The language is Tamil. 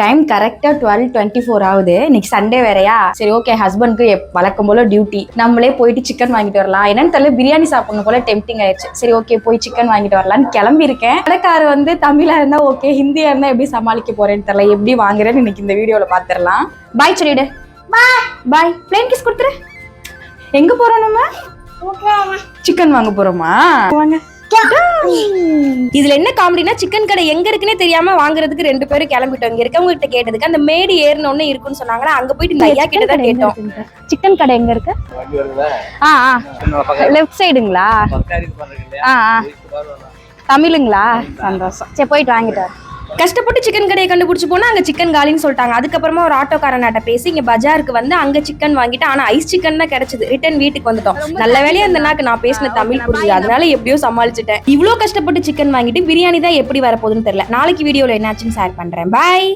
டைம் கரெக்டா 12:24 ஆகுது. இன்னைக்கு சண்டே வேறையா. சரி ஓகே, ஹஸ்பண்ட்க்கு வழக்கம் போல டியூட்டி. நம்மளே போயிட்டு சிக்கன் வாங்கிட்டு வரலாம். என்னன்னு தெரியல, பிரியாணி சாப்பிடணும் போல டெம்டிங் ஆயிடுச்சு. சரி ஓகே, போய் சிக்கன் வாங்கிட்டு வரலான்னு கிளம்பி இருக்கேன். கடைக்காரர் வந்து தமிழா இருந்தா ஓகே, ஹிந்தியா இருந்தா எப்படி சமாளிக்க போறேன்னு தெரியல. எப்படி வாங்குறேன்னு இன்னைக்கு இந்த வீடியோல பாத்துரலாம். பாய் சொல்லிடு. பாய். பிளேன் கிஸ் கொடுத்துரு. எங்க போறோம் நம்ம? சிக்கன் வாங்க போறோமா? வாங்க. இதுல என்ன காமெடினா, சிக்கன் கடை எங்க இருக்குன்னே தெரியாம வாங்குறதுக்கு ரெண்டு பேரும் கிளம்பிட்டோம். இங்க இருக்கவங்க கிட்ட கேட்டதுக்கு அந்த மேடு ஏறணும்னு இருக்குன்னு சொன்னாங்கன்னா, அங்க போயிட்டு இந்த ஐயா கிட்ட தான் கேட்டோம். சிக்கன் கடை எங்க இருக்கு? லெஃப்ட் சைடுங்களா? தமிழுங்களா? சந்தோஷம். சரி போயிட்டு வாங்கிட்டு. கஷ்டப்பட்டு சிக்கன் கடையை கண்டுபிடிச்சு போனா அங்க சிக்கன் காலின்னு சொல்லிட்டாங்க. அதுக்கப்புறமா ஒரு ஆட்டோக்காரனாட்ட பேசி இங்க பஜாருக்கு வந்து அங்க சிக்கன் வாங்கிட்டு, ஆனா ஐஸ் சிக்கன் தான் கிடைச்சது. ரிட்டர்ன் வீட்டுக்கு வந்துட்டோம். நல்ல வேலையா அந்த நாக்கு நான் பேசின தமிழ் புரியுது, அதனால எப்படியோ சமாளிச்சுட்டேன். இவ்வளவு கஷ்டப்பட்டு சிக்கன் வாங்கிட்டு பிரியாணி தான் எப்படி வரப்போகுதுன்னு தெரியல. நாளைக்கு வீடியோல என்னாச்சுன்னு ஷேர் பண்றேன். பாய்.